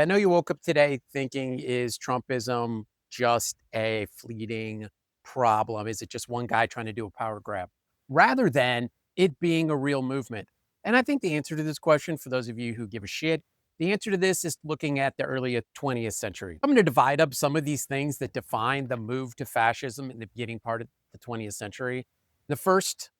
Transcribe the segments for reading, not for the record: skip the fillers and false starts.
I know you woke up today thinking, is Trumpism just a fleeting problem? Is it just one guy trying to do a power grab? Rather than it being a real movement. And I think the answer to this question, for those of you who give a shit, the answer to this is looking at the early 20th century. I'm going to divide up some of these things that define the move to fascism in the beginning part of the 20th century. The first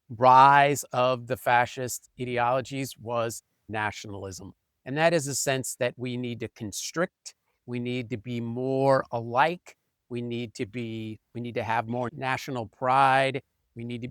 rise of the fascist ideologies was nationalism. And that is a sense that we need to constrict, we need to be more alike, we need to have more national pride, we need to,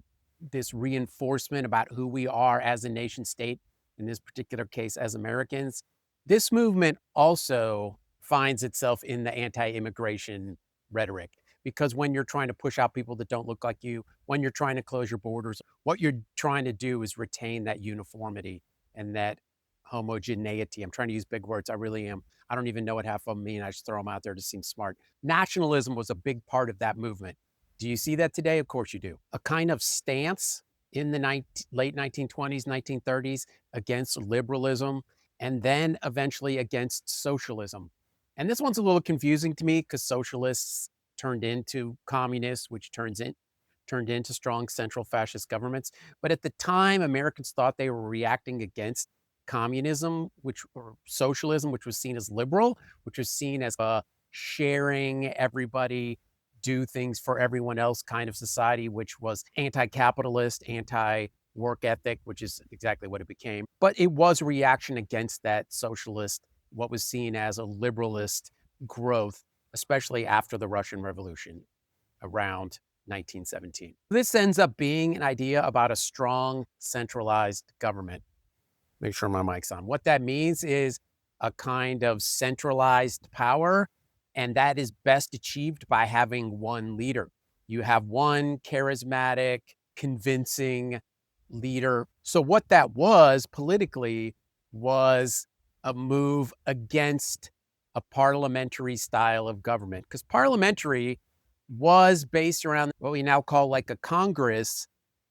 this reinforcement about who we are as a nation state, in this particular case as Americans. This movement also finds itself in the anti-immigration rhetoric because when you're trying to push out people that don't look like you, when you're trying to close your borders, what you're trying to do is retain that uniformity and that homogeneity. I'm trying to use big words. I really am. I don't even know what half of them mean. I just throw them out there to seem smart. Nationalism was a big part of that movement. Do you see that today? Of course you do. A kind of stance in the late 1920s, 1930s against liberalism, and then eventually against socialism. And this one's a little confusing to me because socialists turned into communists, which turned into strong central fascist governments. But at the time, Americans thought they were reacting against communism, or socialism, which was seen as liberal, which was seen as a sharing, everybody do things for everyone else kind of society, which was anti-capitalist, anti-work ethic, which is exactly what it became. But it was a reaction against that socialist, what was seen as a liberalist growth, especially after the Russian Revolution around 1917. This ends up being an idea about a strong centralized government. Make sure my mic's on. What that means is a kind of centralized power, and that is best achieved by having one leader. You have one charismatic, convincing leader. So what that was politically was a move against a parliamentary style of government, because parliamentary was based around what we now call like a Congress,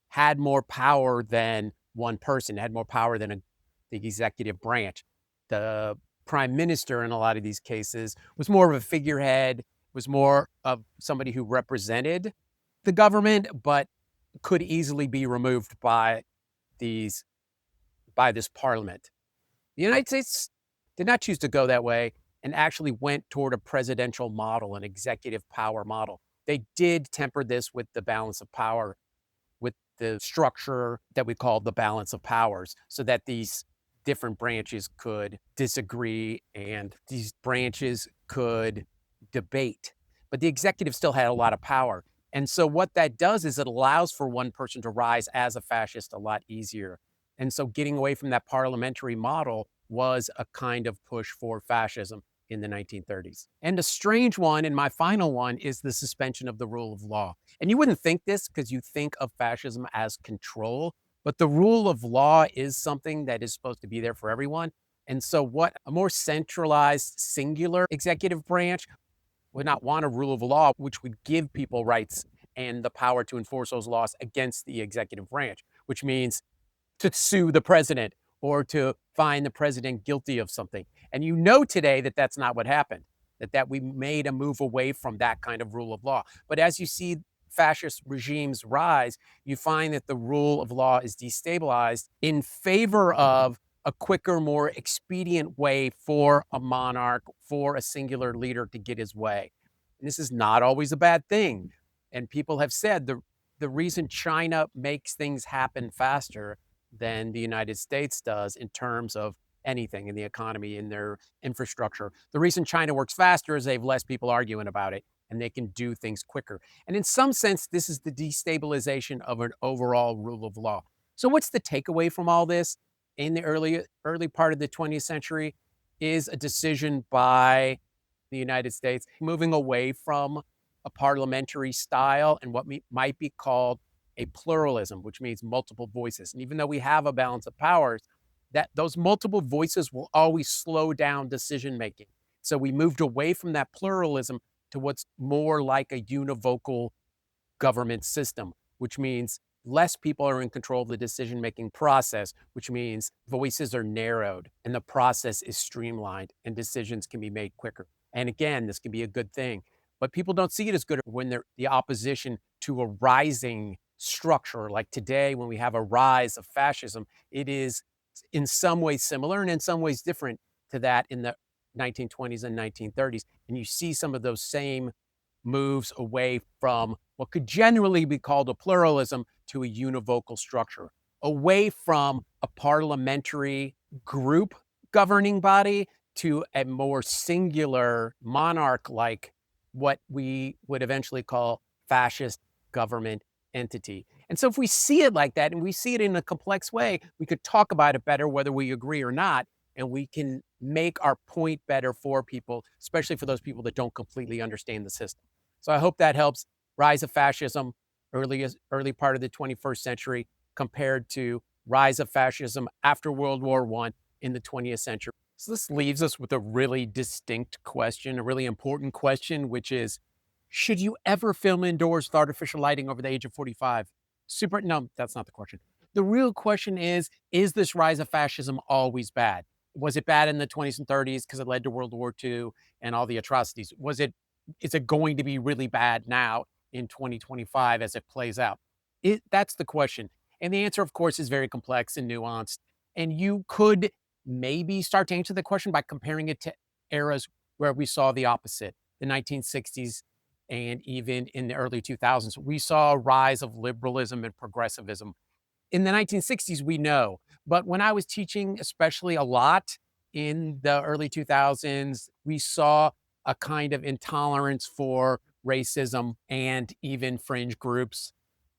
had more power than one person, had more power than the executive branch. The prime minister in a lot of these cases was more of a figurehead, was more of somebody who represented the government, but could easily be removed these by this parliament. The United States did not choose to go that way and actually went toward a presidential model, an executive power model. They did temper this with the balance of power, with the structure that we call the balance of powers, so that these different branches could disagree and these branches could debate. But the executive still had a lot of power. And so what that does is it allows for one person to rise as a fascist a lot easier. And so getting away from that parliamentary model was a kind of push for fascism in the 1930s. And a strange one, and my final one, is the suspension of the rule of law. And you wouldn't think this because you think of fascism as control, but the rule of law is something that is supposed to be there for everyone. And so what a more centralized, singular executive branch would not want a rule of law, which would give people rights and the power to enforce those laws against the executive branch, which means to sue the president or to find the president guilty of something. And you know today that that's not what happened, that we made a move away from that kind of rule of law. But as you see fascist regimes rise, you find that the rule of law is destabilized in favor of a quicker, more expedient way for a monarch, for a singular leader to get his way. And this is not always a bad thing. And people have said the reason China makes things happen faster than the United States does in terms of anything in the economy, in their infrastructure. The reason China works faster is they have less people arguing about it and they can do things quicker. And in some sense, this is the destabilization of an overall rule of law. So what's the takeaway from all this in the early part of the 20th century is a decision by the United States moving away from a parliamentary style and what might be called a pluralism, which means multiple voices. And even though we have a balance of powers, that those multiple voices will always slow down decision making. So we moved away from that pluralism to what's more like a univocal government system, which means less people are in control of the decision-making process, which means voices are narrowed and the process is streamlined and decisions can be made quicker. And again, this can be a good thing, but people don't see it as good when they're the opposition to a rising structure. Like today, when we have a rise of fascism, it is in some ways similar and in some ways different to that in the 1920s and 1930s. And you see some of those same moves away from what could generally be called a pluralism to a univocal structure, away from a parliamentary group governing body to a more singular monarch like what we would eventually call fascist government entity. And so if we see it like that and we see it in a complex way, we could talk about it better whether we agree or not, and we can make our point better for people, especially for those people that don't completely understand the system. So I hope that helps. Rise of fascism, early part of the 21st century, compared to rise of fascism after World War I in the 20th century. So this leaves us with a really distinct question, a really important question, which is, should you ever film indoors with artificial lighting over the age of 45? No, that's not the question. The real question is this rise of fascism always bad? Was it bad in the 20s and 30s because it led to World War II and all the atrocities? Is it going to be really bad now in 2025 as it plays out? That's the question. And the answer, of course, is very complex and nuanced. And you could maybe start to answer the question by comparing it to eras where we saw the opposite, the 1960s and even in the early 2000s. We saw a rise of liberalism and progressivism in the 1960s, we know. But when I was teaching, especially a lot in the early 2000s, we saw a kind of intolerance for racism and even fringe groups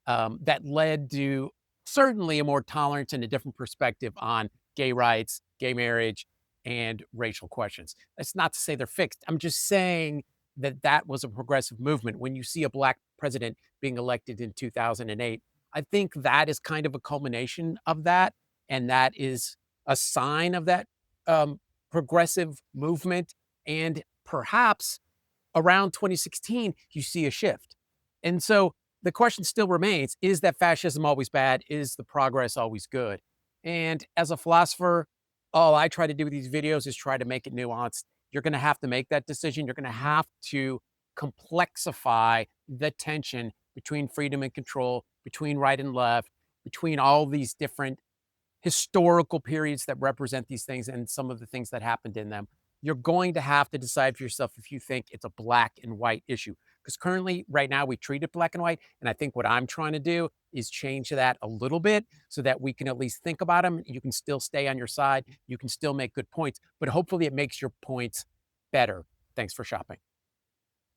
that led to certainly a more tolerant and a different perspective on gay rights, gay marriage, and racial questions. That's not to say they're fixed. I'm just saying that that was a progressive movement. When you see a black president being elected in 2008, I think that is kind of a culmination of that. And that is a sign of that progressive movement. And perhaps around 2016, you see a shift. And so the question still remains, is that fascism always bad? Is the progress always good? And as a philosopher, all I try to do with these videos is try to make it nuanced. You're going to have to make that decision. You're going to have to complexify the tension between freedom and control, between right and left, between all these different historical periods that represent these things and some of the things that happened in them. You're going to have to decide for yourself if you think it's a black and white issue. Because currently, right now, we treat it black and white. And I think what I'm trying to do is change that a little bit so that we can at least think about them. You can still stay on your side. You can still make good points, but hopefully it makes your points better. Thanks for shopping.